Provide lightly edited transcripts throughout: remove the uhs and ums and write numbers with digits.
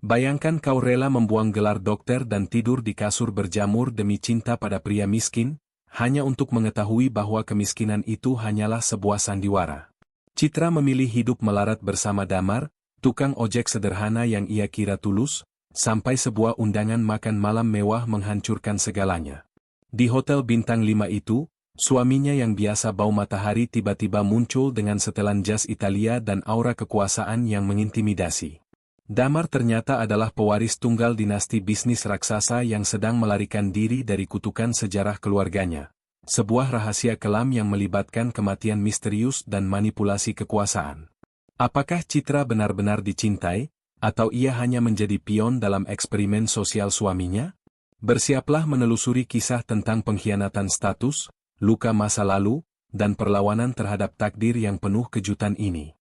Bayangkan kau rela membuang gelar dokter dan tidur di kasur berjamur demi cinta pada pria miskin, hanya untuk mengetahui bahwa kemiskinan itu hanyalah sebuah sandiwara. Citra memilih hidup melarat bersama Damar, tukang ojek sederhana yang ia kira tulus, sampai sebuah undangan makan malam mewah menghancurkan segalanya. Di hotel bintang 5 itu, suaminya yang biasa bau matahari tiba-tiba muncul dengan setelan jas Italia dan aura kekuasaan yang mengintimidasi. Damar ternyata adalah pewaris tunggal dinasti bisnis raksasa yang sedang melarikan diri dari kutukan sejarah keluarganya. Sebuah rahasia kelam yang melibatkan kematian misterius dan manipulasi kekuasaan. Apakah Citra benar-benar dicintai, atau ia hanya menjadi pion dalam eksperimen sosial suaminya? Bersiaplah menelusuri kisah tentang pengkhianatan status, luka masa lalu, dan perlawanan terhadap takdir yang penuh kejutan ini.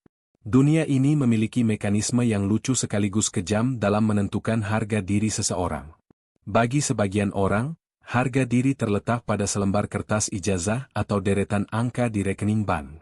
Dunia ini memiliki mekanisme yang lucu sekaligus kejam dalam menentukan harga diri seseorang. Bagi sebagian orang, harga diri terletak pada selembar kertas ijazah atau deretan angka di rekening bank.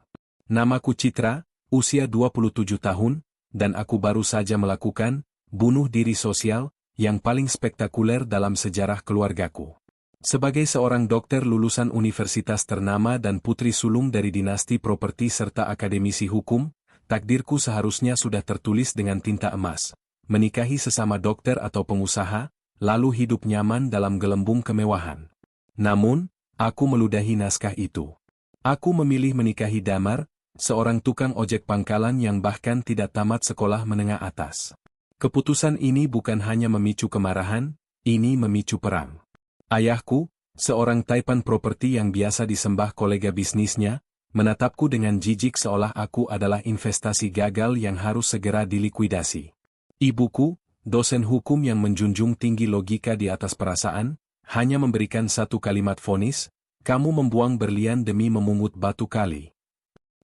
Namaku Citra, usia 27 tahun, dan aku baru saja melakukan bunuh diri sosial yang paling spektakuler dalam sejarah keluargaku. Sebagai seorang dokter lulusan universitas ternama dan putri sulung dari dinasti properti serta akademisi hukum, takdirku seharusnya sudah tertulis dengan tinta emas. Menikahi sesama dokter atau pengusaha, lalu hidup nyaman dalam gelembung kemewahan. Namun, aku meludahi naskah itu. Aku memilih menikahi Damar, seorang tukang ojek pangkalan yang bahkan tidak tamat sekolah menengah atas. Keputusan ini bukan hanya memicu kemarahan, ini memicu perang. Ayahku, seorang taipan properti yang biasa disembah kolega bisnisnya, menatapku dengan jijik seolah aku adalah investasi gagal yang harus segera dilikuidasi. Ibuku, dosen hukum yang menjunjung tinggi logika di atas perasaan, hanya memberikan satu kalimat vonis, kamu membuang berlian demi memungut batu kali.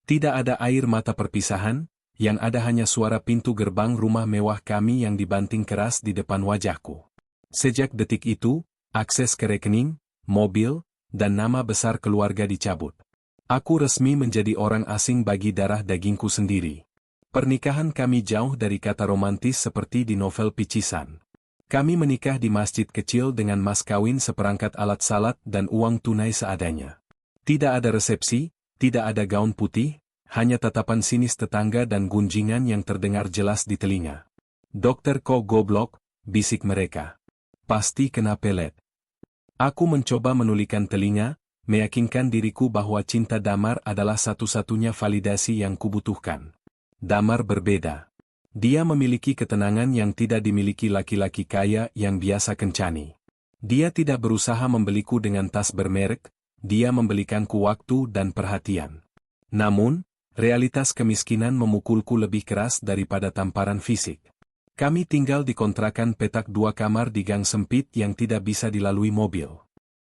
Tidak ada air mata perpisahan, yang ada hanya suara pintu gerbang rumah mewah kami yang dibanting keras di depan wajahku. Sejak detik itu, akses ke rekening, mobil, dan nama besar keluarga dicabut. Aku resmi menjadi orang asing bagi darah dagingku sendiri. Pernikahan kami jauh dari kata romantis seperti di novel picisan. Kami menikah di masjid kecil dengan mas kawin seperangkat alat salat dan uang tunai seadanya. Tidak ada resepsi, tidak ada gaun putih, hanya tatapan sinis tetangga dan gunjingan yang terdengar jelas di telinga. Dokter kok goblok, bisik mereka. Pasti kena pelet. Aku mencoba menulikan telinga, meyakinkan diriku bahwa cinta Damar adalah satu-satunya validasi yang kubutuhkan. Damar berbeda. Dia memiliki ketenangan yang tidak dimiliki laki-laki kaya yang biasa kencani. Dia tidak berusaha membeliku dengan tas bermerek, dia membelikanku waktu dan perhatian. Namun, realitas kemiskinan memukulku lebih keras daripada tamparan fisik. Kami tinggal di kontrakan petak 2 kamar di gang sempit yang tidak bisa dilalui mobil.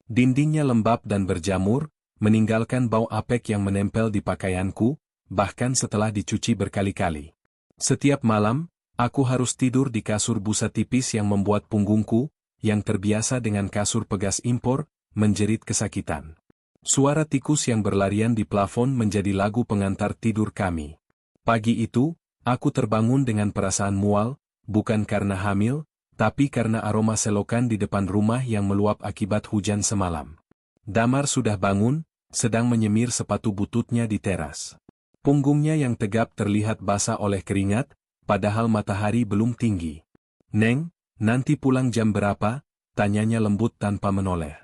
Dindingnya lembab dan berjamur, meninggalkan bau apek yang menempel di pakaianku, bahkan setelah dicuci berkali-kali. Setiap malam, aku harus tidur di kasur busa tipis yang membuat punggungku, yang terbiasa dengan kasur pegas impor, menjerit kesakitan. Suara tikus yang berlarian di plafon menjadi lagu pengantar tidur kami. Pagi itu, aku terbangun dengan perasaan mual, bukan karena hamil, tapi karena aroma selokan di depan rumah yang meluap akibat hujan semalam. Damar sudah bangun, sedang menyemir sepatu bututnya di teras. Punggungnya yang tegap terlihat basah oleh keringat, padahal matahari belum tinggi. Neng, nanti pulang jam berapa? Tanyanya lembut tanpa menoleh.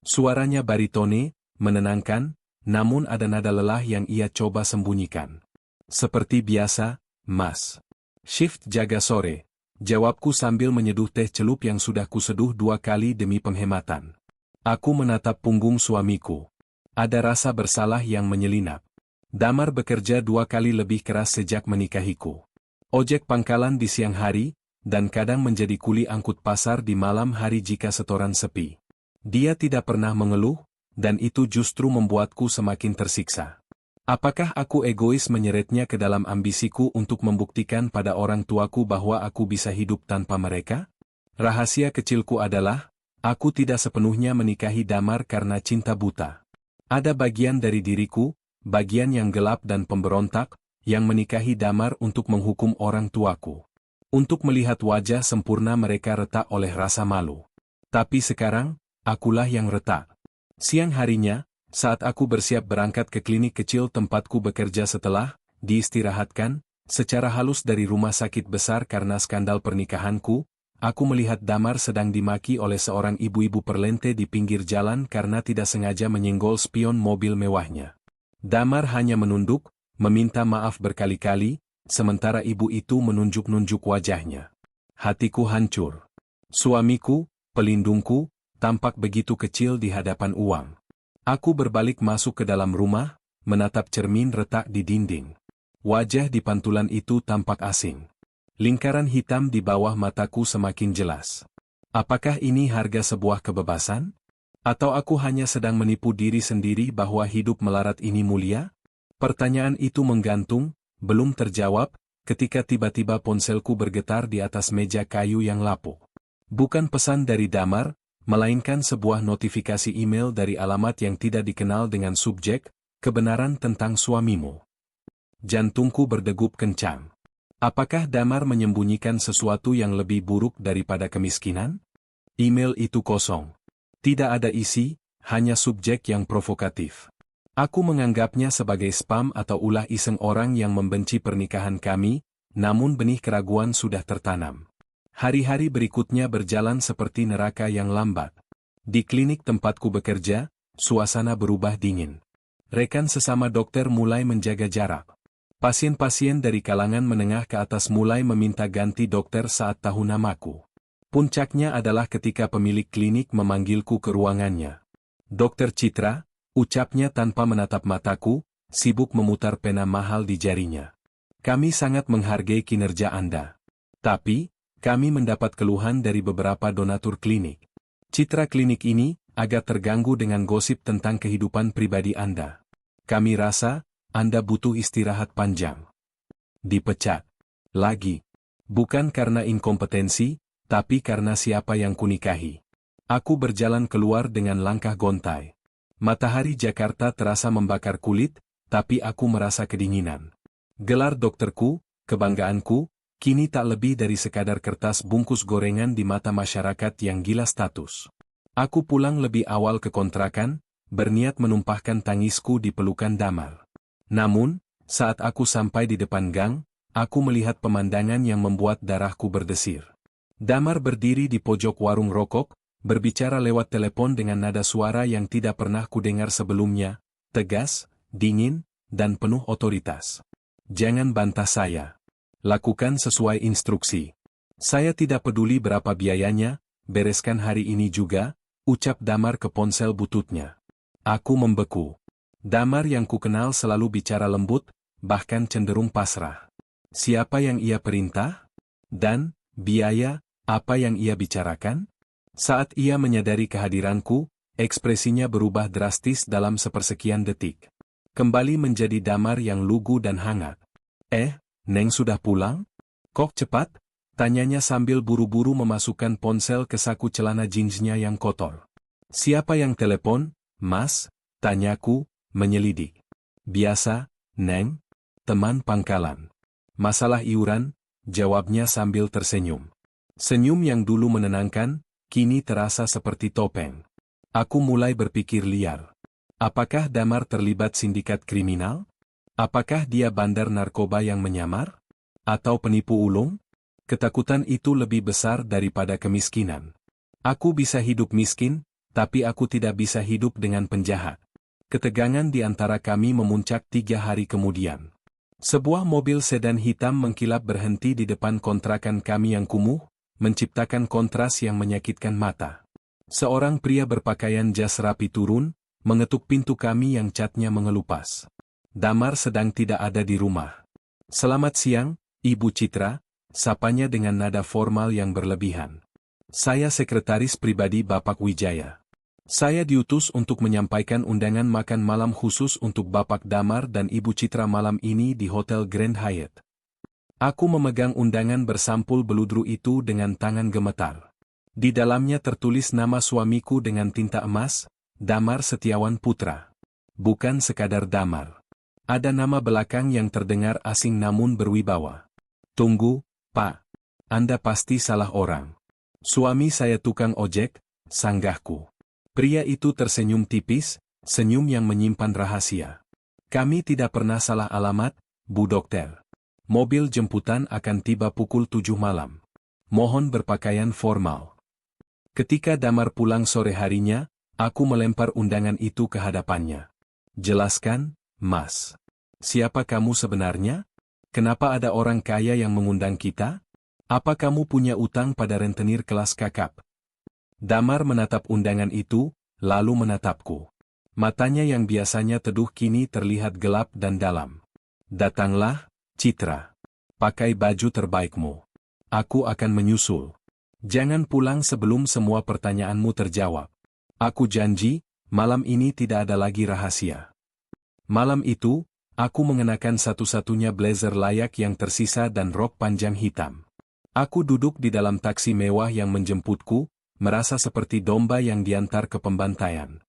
Suaranya baritone, menenangkan, namun ada nada lelah yang ia coba sembunyikan. Seperti biasa, Mas. Shift jaga sore, jawabku sambil menyeduh teh celup yang sudah kuseduh 2 kali demi penghematan. Aku menatap punggung suamiku. Ada rasa bersalah yang menyelinap. Damar bekerja 2 kali lebih keras sejak menikahiku. Ojek pangkalan di siang hari, dan kadang menjadi kuli angkut pasar di malam hari jika setoran sepi. Dia tidak pernah mengeluh, dan itu justru membuatku semakin tersiksa. Apakah aku egois menyeretnya ke dalam ambisiku untuk membuktikan pada orang tuaku bahwa aku bisa hidup tanpa mereka? Rahasia kecilku adalah, aku tidak sepenuhnya menikahi Damar karena cinta buta. Ada bagian dari diriku, bagian yang gelap dan pemberontak, yang menikahi Damar untuk menghukum orang tuaku. Untuk melihat wajah sempurna mereka retak oleh rasa malu. Tapi sekarang, akulah yang retak. Siang harinya, saat aku bersiap berangkat ke klinik kecil tempatku bekerja setelah diistirahatkan secara halus dari rumah sakit besar karena skandal pernikahanku, aku melihat Damar sedang dimaki oleh seorang ibu-ibu perlente di pinggir jalan karena tidak sengaja menyenggol spion mobil mewahnya. Damar hanya menunduk, meminta maaf berkali-kali, sementara ibu itu menunjuk-nunjuk wajahnya. Hatiku hancur. Suamiku, pelindungku, tampak begitu kecil di hadapan uang. Aku berbalik masuk ke dalam rumah, menatap cermin retak di dinding. Wajah di pantulan itu tampak asing. Lingkaran hitam di bawah mataku semakin jelas. Apakah ini harga sebuah kebebasan? Atau aku hanya sedang menipu diri sendiri bahwa hidup melarat ini mulia? Pertanyaan itu menggantung, belum terjawab, ketika tiba-tiba ponselku bergetar di atas meja kayu yang lapuk. Bukan pesan dari Damar, melainkan sebuah notifikasi email dari alamat yang tidak dikenal dengan subjek, kebenaran tentang suamimu. Jantungku berdegup kencang. Apakah Damar menyembunyikan sesuatu yang lebih buruk daripada kemiskinan? Email itu kosong. Tidak ada isi, hanya subjek yang provokatif. Aku menganggapnya sebagai spam atau ulah iseng orang yang membenci pernikahan kami, namun benih keraguan sudah tertanam. Hari-hari berikutnya berjalan seperti neraka yang lambat. Di klinik tempatku bekerja, suasana berubah dingin. Rekan sesama dokter mulai menjaga jarak. Pasien-pasien dari kalangan menengah ke atas mulai meminta ganti dokter saat tahu namaku. Puncaknya adalah ketika pemilik klinik memanggilku ke ruangannya. "Dokter Citra," ucapnya tanpa menatap mataku, sibuk memutar pena mahal di jarinya. "Kami sangat menghargai kinerja Anda. Tapi, kami mendapat keluhan dari beberapa donatur klinik. Citra klinik ini agak terganggu dengan gosip tentang kehidupan pribadi Anda. Kami rasa Anda butuh istirahat panjang." Dipecat. Lagi. Bukan karena inkompetensi, tapi karena siapa yang kunikahi. Aku berjalan keluar dengan langkah gontai. Matahari Jakarta terasa membakar kulit, tapi aku merasa kedinginan. Gelar dokterku, kebanggaanku, kini tak lebih dari sekadar kertas bungkus gorengan di mata masyarakat yang gila status. Aku pulang lebih awal ke kontrakan, berniat menumpahkan tangisku di pelukan Damar. Namun, saat aku sampai di depan gang, aku melihat pemandangan yang membuat darahku berdesir. Damar berdiri di pojok warung rokok, berbicara lewat telepon dengan nada suara yang tidak pernah kudengar sebelumnya, tegas, dingin, dan penuh otoritas. "Jangan bantah saya. Lakukan sesuai instruksi. Saya tidak peduli berapa biayanya, bereskan hari ini juga," ucap Damar ke ponsel bututnya. Aku membeku. Damar yang kukenal selalu bicara lembut, bahkan cenderung pasrah. Siapa yang ia perintah? Dan, biaya, apa yang ia bicarakan? Saat ia menyadari kehadiranku, ekspresinya berubah drastis dalam sepersekian detik. Kembali menjadi Damar yang lugu dan hangat. Neng sudah pulang? Kok cepat?" tanyanya sambil buru-buru memasukkan ponsel ke saku celana jeansnya yang kotor. "Siapa yang telepon, Mas?" tanyaku, menyelidik. "Biasa, Neng. Teman pangkalan." "Masalah iuran?" jawabnya sambil tersenyum. Senyum yang dulu menenangkan, kini terasa seperti topeng. Aku mulai berpikir liar. Apakah Damar terlibat sindikat kriminal? Apakah dia bandar narkoba yang menyamar? Atau penipu ulung? Ketakutan itu lebih besar daripada kemiskinan. Aku bisa hidup miskin, tapi aku tidak bisa hidup dengan penjahat. Ketegangan di antara kami memuncak 3 hari kemudian. Sebuah mobil sedan hitam mengkilap berhenti di depan kontrakan kami yang kumuh, menciptakan kontras yang menyakitkan mata. Seorang pria berpakaian jas rapi turun, mengetuk pintu kami yang catnya mengelupas. Damar sedang tidak ada di rumah. "Selamat siang, Ibu Citra," sapanya dengan nada formal yang berlebihan. "Saya sekretaris pribadi Bapak Wijaya. Saya diutus untuk menyampaikan undangan makan malam khusus untuk Bapak Damar dan Ibu Citra malam ini di Hotel Grand Hyatt." Aku memegang undangan bersampul beludru itu dengan tangan gemetar. Di dalamnya tertulis nama suamiku dengan tinta emas, Damar Setiawan Putra. Bukan sekadar Damar. Ada nama belakang yang terdengar asing namun berwibawa. "Tunggu, Pak." Anda pasti salah orang. Suami saya tukang ojek, sanggahku. Pria itu tersenyum tipis, senyum yang menyimpan rahasia. Kami tidak pernah salah alamat, Bu Dokter. Mobil jemputan akan tiba pukul 7 malam. Mohon berpakaian formal. Ketika Damar pulang sore harinya, aku melempar undangan itu ke hadapannya. Jelaskan, Mas. Siapa kamu sebenarnya? Kenapa ada orang kaya yang mengundang kita? Apa kamu punya utang pada rentenir kelas kakap? Damar menatap undangan itu, lalu menatapku. Matanya yang biasanya teduh kini terlihat gelap dan dalam. Datanglah, Citra. Pakai baju terbaikmu. Aku akan menyusul. Jangan pulang sebelum semua pertanyaanmu terjawab. Aku janji, malam ini tidak ada lagi rahasia. Malam itu, aku mengenakan satu-satunya blazer layak yang tersisa dan rok panjang hitam. Aku duduk di dalam taksi mewah yang menjemputku, merasa seperti domba yang diantar ke pembantaian.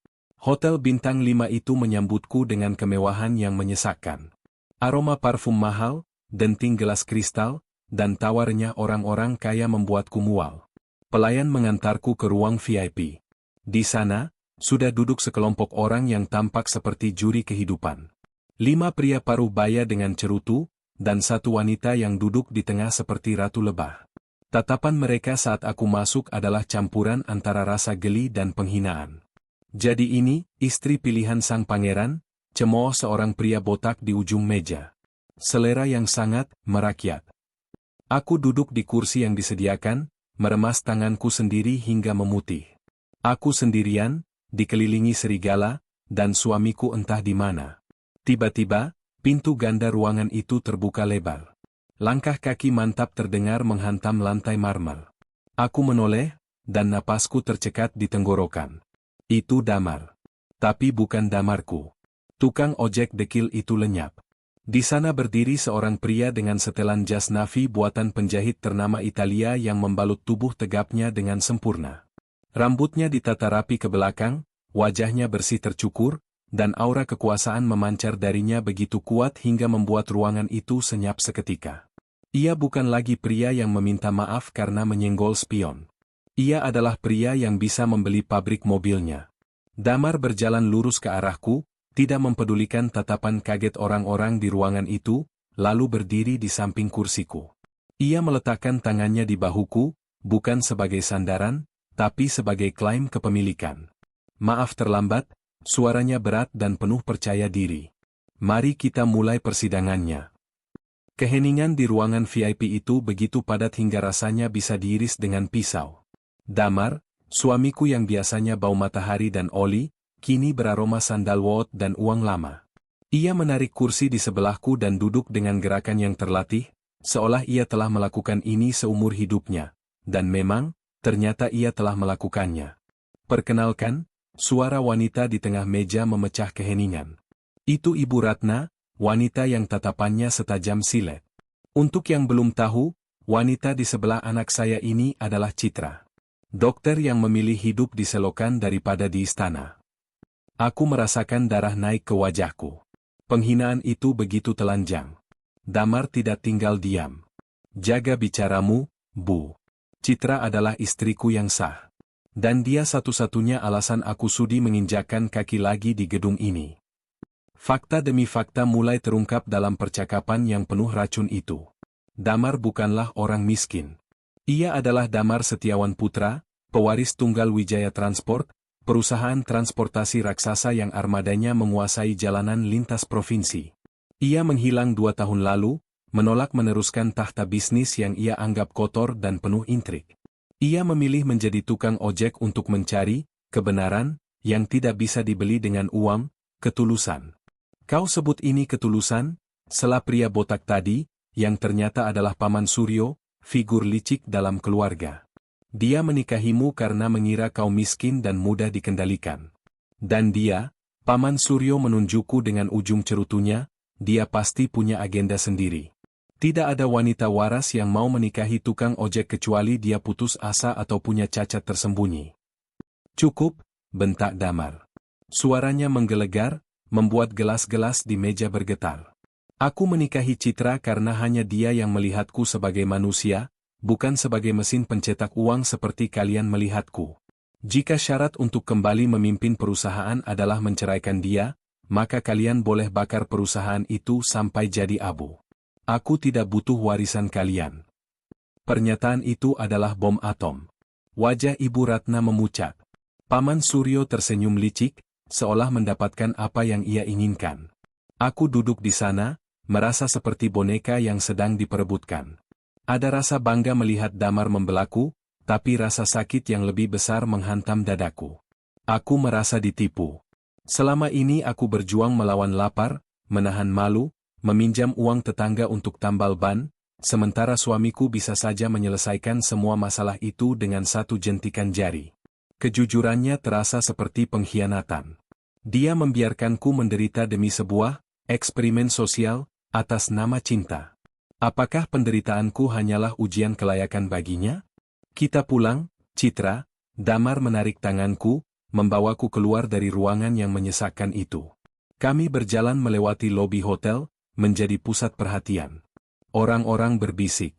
Hotel bintang 5 itu menyambutku dengan kemewahan yang menyesakkan. Aroma parfum mahal, denting gelas kristal, dan tawarnya orang-orang kaya membuatku mual. Pelayan mengantarku ke ruang VIP. Di sana, sudah duduk sekelompok orang yang tampak seperti juri kehidupan. 5 pria paruh baya dengan cerutu, dan 1 wanita yang duduk di tengah seperti ratu lebah. Tatapan mereka saat aku masuk adalah campuran antara rasa geli dan penghinaan. Jadi ini, istri pilihan sang pangeran, cemooh seorang pria botak di ujung meja. Selera yang sangat merakyat. Aku duduk di kursi yang disediakan, meremas tanganku sendiri hingga memutih. Aku sendirian, dikelilingi serigala, dan suamiku entah di mana. Tiba-tiba, pintu ganda ruangan itu terbuka lebar. Langkah kaki mantap terdengar menghantam lantai marmer. Aku menoleh, dan napasku tercekat di tenggorokan. Itu Damar. Tapi bukan Damarku. Tukang ojek dekil itu lenyap. Di sana berdiri seorang pria dengan setelan jas navy buatan penjahit ternama Italia yang membalut tubuh tegapnya dengan sempurna. Rambutnya ditata rapi ke belakang, wajahnya bersih tercukur, dan aura kekuasaan memancar darinya begitu kuat hingga membuat ruangan itu senyap seketika. Ia bukan lagi pria yang meminta maaf karena menyenggol spion. Ia adalah pria yang bisa membeli pabrik mobilnya. Damar berjalan lurus ke arahku, tidak mempedulikan tatapan kaget orang-orang di ruangan itu, lalu berdiri di samping kursiku. Ia meletakkan tangannya di bahuku, bukan sebagai sandaran, tapi sebagai klaim kepemilikan. Maaf terlambat, suaranya berat dan penuh percaya diri. Mari kita mulai persidangannya. Keheningan di ruangan VIP itu begitu padat hingga rasanya bisa diiris dengan pisau. Damar, suamiku yang biasanya bau matahari dan oli, kini beraroma sandalwood dan uang lama. Ia menarik kursi di sebelahku dan duduk dengan gerakan yang terlatih, seolah ia telah melakukan ini seumur hidupnya. Dan memang, ternyata ia telah melakukannya. Perkenalkan, suara wanita di tengah meja memecah keheningan. Itu Ibu Ratna, wanita yang tatapannya setajam silet. Untuk yang belum tahu, wanita di sebelah anak saya ini adalah Citra. Dokter yang memilih hidup di selokan daripada di istana. Aku merasakan darah naik ke wajahku. Penghinaan itu begitu telanjang. Damar tidak tinggal diam. Jaga bicaramu, Bu. Citra adalah istriku yang sah. Dan dia satu-satunya alasan aku sudi menginjakkan kaki lagi di gedung ini. Fakta demi fakta mulai terungkap dalam percakapan yang penuh racun itu. Damar bukanlah orang miskin. Ia adalah Damar Setiawan Putra, pewaris tunggal Wijaya Transport, perusahaan transportasi raksasa yang armadanya menguasai jalanan lintas provinsi. Ia menghilang 2 tahun lalu, menolak meneruskan tahta bisnis yang ia anggap kotor dan penuh intrik. Ia memilih menjadi tukang ojek untuk mencari kebenaran yang tidak bisa dibeli dengan uang, ketulusan. Kau sebut ini ketulusan? Sela pria botak tadi, yang ternyata adalah Paman Suryo, figur licik dalam keluarga. Dia menikahimu karena mengira kau miskin dan mudah dikendalikan. Dan dia, Paman Suryo menunjukku dengan ujung cerutunya, dia pasti punya agenda sendiri. Tidak ada wanita waras yang mau menikahi tukang ojek kecuali dia putus asa atau punya cacat tersembunyi. Cukup, bentak Damar. Suaranya menggelegar, membuat gelas-gelas di meja bergetar. Aku menikahi Citra karena hanya dia yang melihatku sebagai manusia, bukan sebagai mesin pencetak uang seperti kalian melihatku. Jika syarat untuk kembali memimpin perusahaan adalah menceraikan dia, maka kalian boleh bakar perusahaan itu sampai jadi abu. Aku tidak butuh warisan kalian. Pernyataan itu adalah bom atom. Wajah Ibu Ratna memucat. Paman Suryo tersenyum licik, seolah mendapatkan apa yang ia inginkan. Aku duduk di sana, merasa seperti boneka yang sedang diperebutkan. Ada rasa bangga melihat Damar membelaku, tapi rasa sakit yang lebih besar menghantam dadaku. Aku merasa ditipu. Selama ini aku berjuang melawan lapar, menahan malu, meminjam uang tetangga untuk tambal ban, sementara suamiku bisa saja menyelesaikan semua masalah itu dengan satu jentikan jari. Kejujurannya terasa seperti pengkhianatan. Dia membiarkanku menderita demi sebuah eksperimen sosial atas nama cinta. Apakah penderitaanku hanyalah ujian kelayakan baginya? Kita pulang, Citra. Damar menarik tanganku, membawaku keluar dari ruangan yang menyesakkan itu. Kami berjalan melewati lobi hotel, menjadi pusat perhatian. Orang-orang berbisik.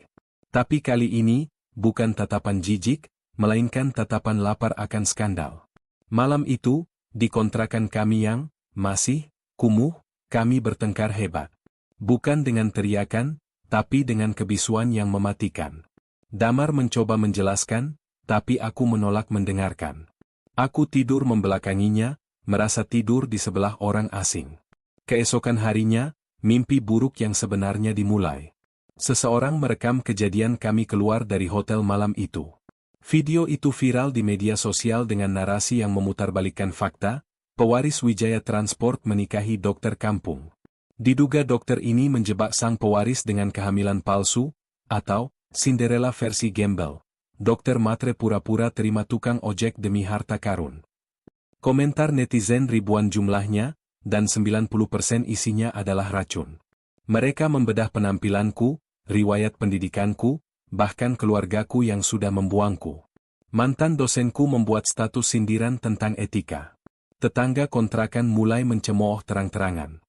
Tapi kali ini, bukan tatapan jijik, melainkan tatapan lapar akan skandal. Malam itu, di kontrakan kami yang masih kumuh, kami bertengkar hebat. Bukan dengan teriakan, tapi dengan kebisuan yang mematikan. Damar mencoba menjelaskan, tapi aku menolak mendengarkan. Aku tidur membelakanginya, merasa tidur di sebelah orang asing. Keesokan harinya, mimpi buruk yang sebenarnya dimulai. Seseorang merekam kejadian kami keluar dari hotel malam itu. Video itu viral di media sosial dengan narasi yang memutarbalikkan fakta, pewaris Wijaya Transport menikahi dokter kampung. Diduga dokter ini menjebak sang pewaris dengan kehamilan palsu, atau Cinderella versi gembel. Dokter matre pura-pura terima tukang ojek demi harta karun. Komentar netizen ribuan jumlahnya, dan 90% isinya adalah racun. Mereka membedah penampilanku, riwayat pendidikanku, bahkan keluargaku yang sudah membuangku. Mantan dosenku membuat status sindiran tentang etika. Tetangga kontrakan mulai mencemooh terang-terangan.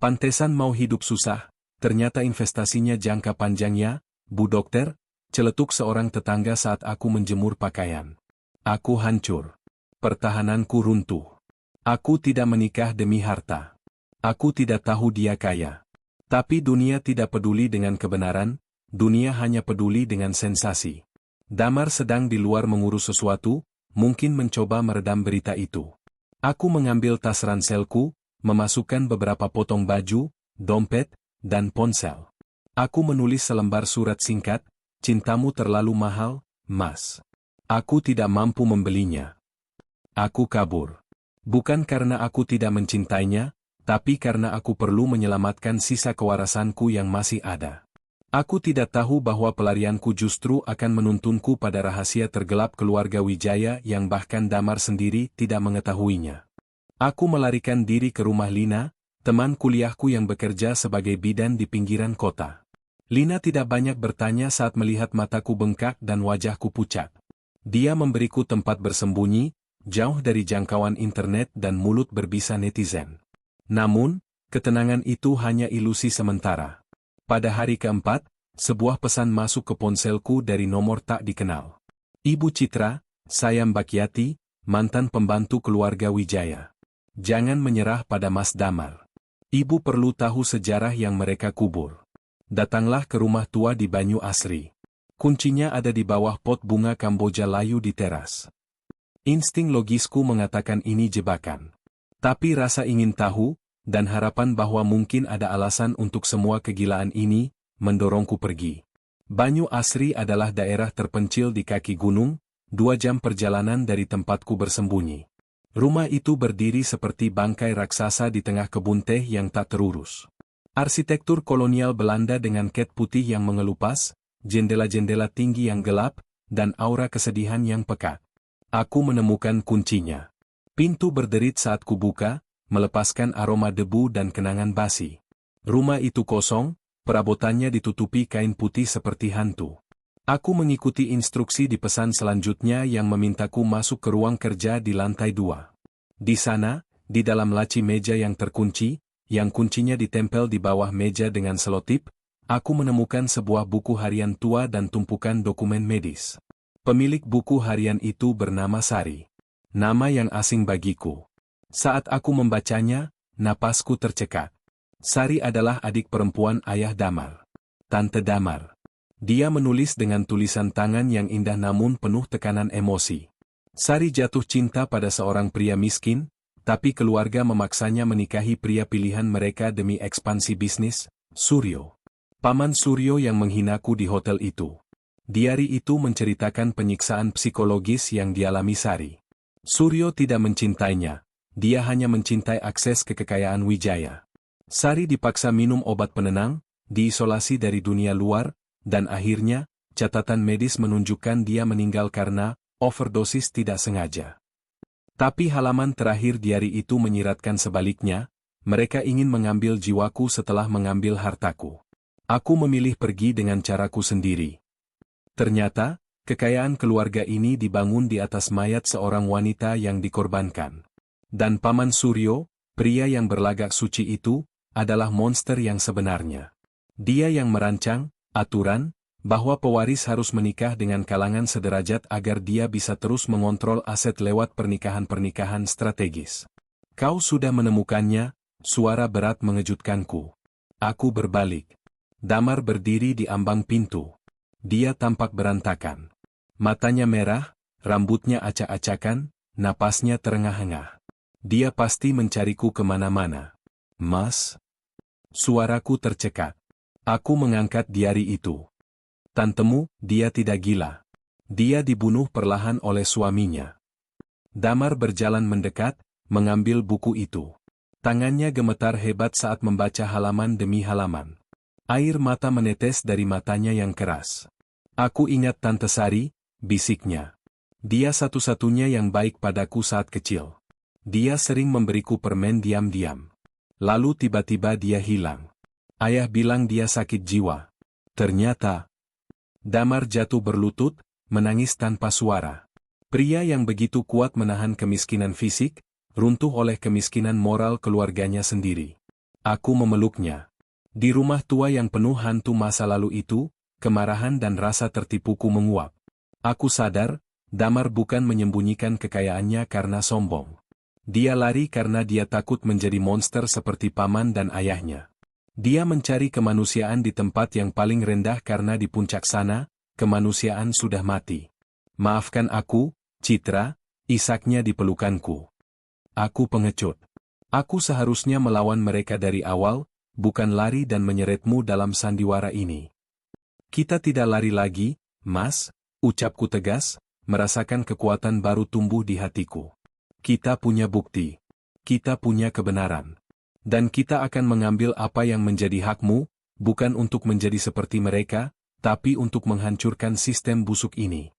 Pantesan mau hidup susah, ternyata investasinya jangka panjangnya, Bu Dokter, celetuk seorang tetangga saat aku menjemur pakaian. Aku hancur. Pertahananku runtuh. Aku tidak menikah demi harta. Aku tidak tahu dia kaya. Tapi dunia tidak peduli dengan kebenaran, dunia hanya peduli dengan sensasi. Damar sedang di luar mengurus sesuatu, mungkin mencoba meredam berita itu. Aku mengambil tas ranselku, memasukkan beberapa potong baju, dompet, dan ponsel. Aku menulis selembar surat singkat, cintamu terlalu mahal, Mas. Aku tidak mampu membelinya. Aku kabur. Bukan karena aku tidak mencintainya, tapi karena aku perlu menyelamatkan sisa kewarasanku yang masih ada. Aku tidak tahu bahwa pelarianku justru akan menuntunku pada rahasia tergelap keluarga Wijaya yang bahkan Damar sendiri tidak mengetahuinya. Aku melarikan diri ke rumah Lina, teman kuliahku yang bekerja sebagai bidan di pinggiran kota. Lina tidak banyak bertanya saat melihat mataku bengkak dan wajahku pucat. Dia memberiku tempat bersembunyi, jauh dari jangkauan internet dan mulut berbisa netizen. Namun, ketenangan itu hanya ilusi sementara. Pada hari keempat, sebuah pesan masuk ke ponselku dari nomor tak dikenal. Ibu Citra, saya Mbak Yati, mantan pembantu keluarga Wijaya. Jangan menyerah pada Mas Damar. Ibu perlu tahu sejarah yang mereka kubur. Datanglah ke rumah tua di Banyu Asri. Kuncinya ada di bawah pot bunga Kamboja layu di teras. Insting logisku mengatakan ini jebakan. Tapi rasa ingin tahu, dan harapan bahwa mungkin ada alasan untuk semua kegilaan ini, mendorongku pergi. Banyu Asri adalah daerah terpencil di kaki gunung, 2 jam perjalanan dari tempatku bersembunyi. Rumah itu berdiri seperti bangkai raksasa di tengah kebun teh yang tak terurus. Arsitektur kolonial Belanda dengan cat putih yang mengelupas, jendela-jendela tinggi yang gelap, dan aura kesedihan yang pekat. Aku menemukan kuncinya. Pintu berderit saat kubuka, melepaskan aroma debu dan kenangan basi. Rumah itu kosong, perabotannya ditutupi kain putih seperti hantu. Aku mengikuti instruksi di pesan selanjutnya yang memintaku masuk ke ruang kerja di lantai 2. Di sana, di dalam laci meja yang terkunci, yang kuncinya ditempel di bawah meja dengan selotip, Aku menemukan sebuah buku harian tua dan tumpukan dokumen medis. Pemilik buku harian itu bernama Sari. Nama yang asing bagiku. Saat aku membacanya, napasku tercekat. Sari adalah adik perempuan ayah Damar. Tante Damar. Dia menulis dengan tulisan tangan yang indah namun penuh tekanan emosi. Sari jatuh cinta pada seorang pria miskin, tapi keluarga memaksanya menikahi pria pilihan mereka demi ekspansi bisnis, Suryo. Paman Suryo yang menghinaku di hotel itu. Diari itu menceritakan penyiksaan psikologis yang dialami Sari. Suryo tidak mencintainya, dia hanya mencintai akses ke kekayaan Wijaya. Sari dipaksa minum obat penenang, diisolasi dari dunia luar, dan akhirnya, catatan medis menunjukkan dia meninggal karena overdosis tidak sengaja. Tapi halaman terakhir diari itu menyiratkan sebaliknya, mereka ingin mengambil jiwaku setelah mengambil hartaku. Aku memilih pergi dengan caraku sendiri. Ternyata, kekayaan keluarga ini dibangun di atas mayat seorang wanita yang dikorbankan. Dan Paman Suryo, pria yang berlagak suci itu, adalah monster yang sebenarnya. Dia yang merancang aturan bahwa pewaris harus menikah dengan kalangan sederajat agar dia bisa terus mengontrol aset lewat pernikahan-pernikahan strategis. Kau sudah menemukannya, suara berat mengejutkanku. Aku berbalik. Damar berdiri di ambang pintu. Dia tampak berantakan. Matanya merah, rambutnya acak-acakan, napasnya terengah-engah. Dia pasti mencariku kemana-mana. Mas? Suaraku tercekat. Aku mengangkat diari itu. Tantemu, dia tidak gila. Dia dibunuh perlahan oleh suaminya. Damar berjalan mendekat, mengambil buku itu. Tangannya gemetar hebat saat membaca halaman demi halaman. Air mata menetes dari matanya yang keras. Aku ingat Tante Sari, bisiknya. Dia satu-satunya yang baik padaku saat kecil. Dia sering memberiku permen diam-diam. Lalu tiba-tiba dia hilang. Ayah bilang dia sakit jiwa. Ternyata, Damar jatuh berlutut, menangis tanpa suara. Pria yang begitu kuat menahan kemiskinan fisik, runtuh oleh kemiskinan moral keluarganya sendiri. Aku memeluknya. Di rumah tua yang penuh hantu masa lalu itu, kemarahan dan rasa tertipuku menguap. Aku sadar, Damar bukan menyembunyikan kekayaannya karena sombong. Dia lari karena dia takut menjadi monster seperti paman dan ayahnya. Dia mencari kemanusiaan di tempat yang paling rendah karena di puncak sana, kemanusiaan sudah mati. Maafkan aku, Citra, isaknya di pelukanku. Aku pengecut. Aku seharusnya melawan mereka dari awal, bukan lari dan menyeretmu dalam sandiwara ini. Kita tidak lari lagi, Mas, ucapku tegas, merasakan kekuatan baru tumbuh di hatiku. Kita punya bukti. Kita punya kebenaran. Dan kita akan mengambil apa yang menjadi hakmu, bukan untuk menjadi seperti mereka, tapi untuk menghancurkan sistem busuk ini.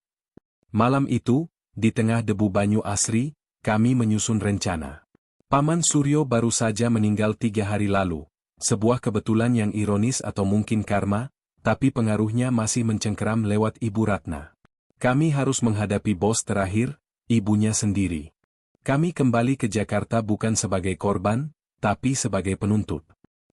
Malam itu, di tengah debu Banyu Asri, kami menyusun rencana. Paman Suryo baru saja meninggal 3 hari lalu. Sebuah kebetulan yang ironis atau mungkin karma, tapi pengaruhnya masih mencengkeram lewat Ibu Ratna. Kami harus menghadapi bos terakhir, ibunya sendiri. Kami kembali ke Jakarta bukan sebagai korban, tapi sebagai penuntut.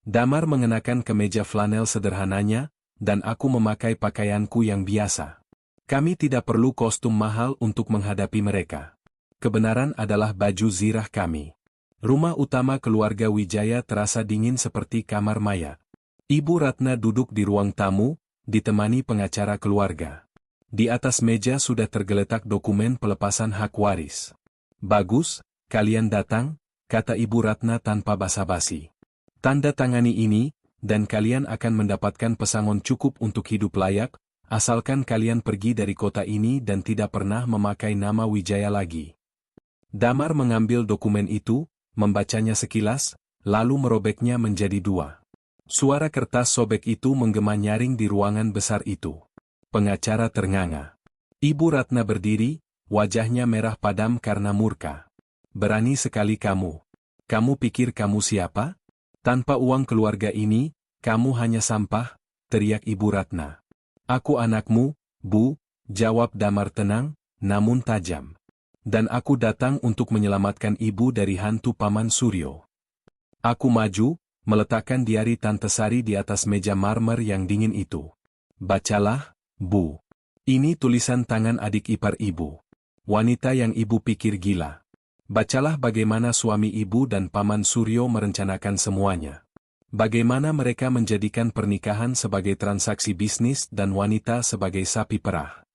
Damar mengenakan kemeja flanel sederhananya, dan aku memakai pakaianku yang biasa. Kami tidak perlu kostum mahal untuk menghadapi mereka. Kebenaran adalah baju zirah kami. Rumah utama keluarga Wijaya terasa dingin seperti kamar mayat. Ibu Ratna duduk di ruang tamu, ditemani pengacara keluarga. Di atas meja sudah tergeletak dokumen pelepasan hak waris. Bagus, kalian datang, kata Ibu Ratna tanpa basa-basi. Tanda tangani ini, dan kalian akan mendapatkan pesangon cukup untuk hidup layak, asalkan kalian pergi dari kota ini dan tidak pernah memakai nama Wijaya lagi. Damar mengambil dokumen itu, membacanya sekilas, lalu merobeknya menjadi 2. Suara kertas sobek itu menggema nyaring di ruangan besar itu. Pengacara ternganga. Ibu Ratna berdiri, wajahnya merah padam karena murka. Berani sekali kamu. Kamu pikir kamu siapa? Tanpa uang keluarga ini, kamu hanya sampah, teriak Ibu Ratna. Aku anakmu, Bu, jawab Damar tenang, namun tajam. Dan aku datang untuk menyelamatkan ibu dari hantu Paman Suryo. Aku maju, meletakkan diari Tante Sari di atas meja marmer yang dingin itu. Bacalah, Bu. Ini tulisan tangan adik ipar ibu. Wanita yang ibu pikir gila. Bacalah bagaimana suami ibu dan Paman Suryo merencanakan semuanya. Bagaimana mereka menjadikan pernikahan sebagai transaksi bisnis dan wanita sebagai sapi perah.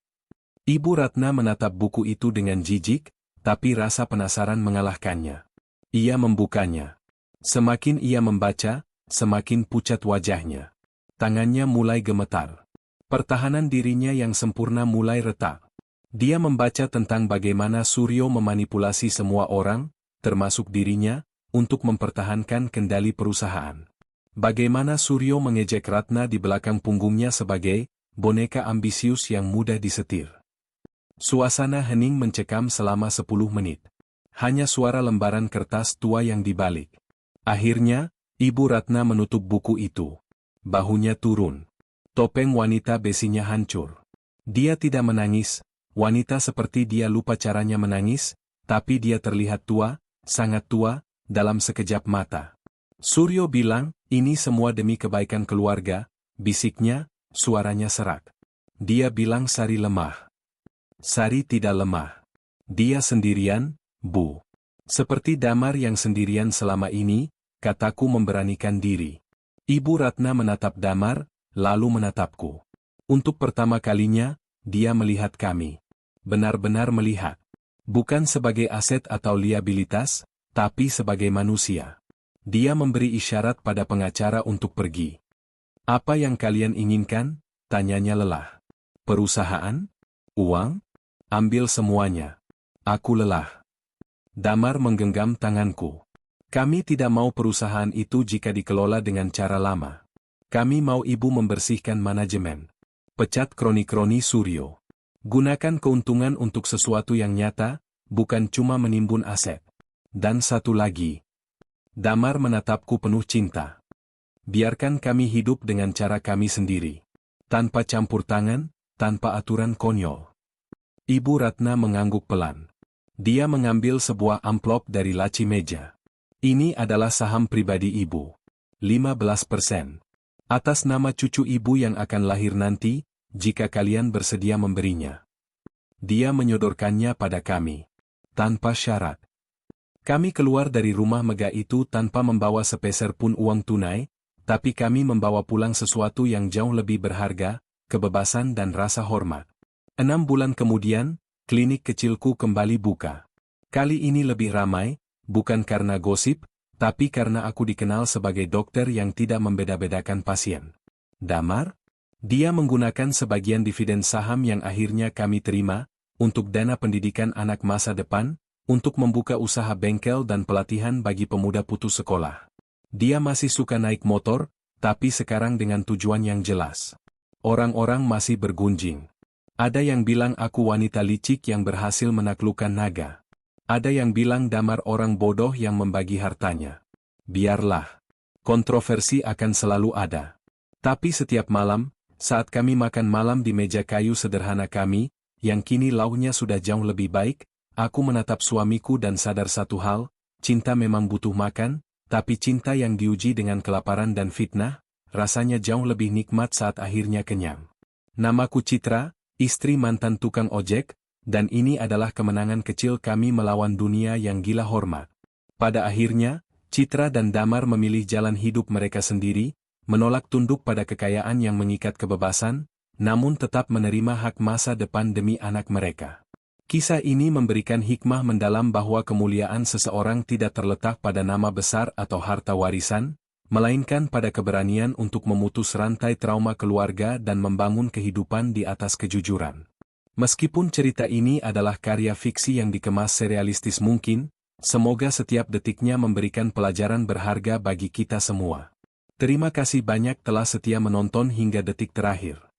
Ibu Ratna menatap buku itu dengan jijik, tapi rasa penasaran mengalahkannya. Ia membukanya. Semakin ia membaca, semakin pucat wajahnya. Tangannya mulai gemetar. Pertahanan dirinya yang sempurna mulai retak. Dia membaca tentang bagaimana Suryo memanipulasi semua orang, termasuk dirinya, untuk mempertahankan kendali perusahaan. Bagaimana Suryo mengejek Ratna di belakang punggungnya sebagai boneka ambisius yang mudah disetir. Suasana hening mencekam selama 10 menit. Hanya suara lembaran kertas tua yang dibalik. Akhirnya, Ibu Ratna menutup buku itu. Bahunya turun. Topeng wanita besinya hancur. Dia tidak menangis. Wanita seperti dia lupa caranya menangis, tapi dia terlihat tua, sangat tua, dalam sekejap mata. Suryo bilang, ini semua demi kebaikan keluarga, bisiknya, suaranya serak. Dia bilang Sari lemah. Sari tidak lemah. Dia sendirian, Bu. Seperti Damar yang sendirian selama ini, kataku memberanikan diri. Ibu Ratna menatap Damar, lalu menatapku. Untuk pertama kalinya, dia melihat kami. Benar-benar melihat. Bukan sebagai aset atau liabilitas, tapi sebagai manusia. Dia memberi isyarat pada pengacara untuk pergi. Apa yang kalian inginkan? Tanyanya lelah. Perusahaan? Uang? Ambil semuanya. Aku lelah. Damar menggenggam tanganku. Kami tidak mau perusahaan itu jika dikelola dengan cara lama. Kami mau ibu membersihkan manajemen. Pecat kroni-kroni Suryo. Gunakan keuntungan untuk sesuatu yang nyata, bukan cuma menimbun aset. Dan satu lagi. Damar menatapku penuh cinta. Biarkan kami hidup dengan cara kami sendiri. Tanpa campur tangan, tanpa aturan konyol. Ibu Ratna mengangguk pelan. Dia mengambil sebuah amplop dari laci meja. Ini adalah saham pribadi ibu. 15%. Atas nama cucu ibu yang akan lahir nanti, jika kalian bersedia memberinya. Dia menyodorkannya pada kami. Tanpa syarat. Kami keluar dari rumah megah itu tanpa membawa sepeser pun uang tunai, tapi kami membawa pulang sesuatu yang jauh lebih berharga, kebebasan dan rasa hormat. 6 bulan kemudian, klinik kecilku kembali buka. Kali ini lebih ramai, bukan karena gosip, tapi karena aku dikenal sebagai dokter yang tidak membeda-bedakan pasien. Damar? Dia menggunakan sebagian dividen saham yang akhirnya kami terima, untuk dana pendidikan anak masa depan, untuk membuka usaha bengkel dan pelatihan bagi pemuda putus sekolah. Dia masih suka naik motor, tapi sekarang dengan tujuan yang jelas. Orang-orang masih bergunjing. Ada yang bilang aku wanita licik yang berhasil menaklukkan naga. Ada yang bilang Damar orang bodoh yang membagi hartanya. Biarlah. Kontroversi akan selalu ada. Tapi setiap malam, saat kami makan malam di meja kayu sederhana kami, yang kini lauknya sudah jauh lebih baik, aku menatap suamiku dan sadar satu hal, cinta memang butuh makan, tapi cinta yang diuji dengan kelaparan dan fitnah, rasanya jauh lebih nikmat saat akhirnya kenyang. Namaku Citra, istri mantan tukang ojek, dan ini adalah kemenangan kecil kami melawan dunia yang gila hormat. Pada akhirnya, Citra dan Damar memilih jalan hidup mereka sendiri, menolak tunduk pada kekayaan yang mengikat kebebasan, namun tetap menerima hak masa depan demi anak mereka. Kisah ini memberikan hikmah mendalam bahwa kemuliaan seseorang tidak terletak pada nama besar atau harta warisan, melainkan pada keberanian untuk memutus rantai trauma keluarga dan membangun kehidupan di atas kejujuran. Meskipun cerita ini adalah karya fiksi yang dikemas serealistis mungkin, semoga setiap detiknya memberikan pelajaran berharga bagi kita semua. Terima kasih banyak telah setia menonton hingga detik terakhir.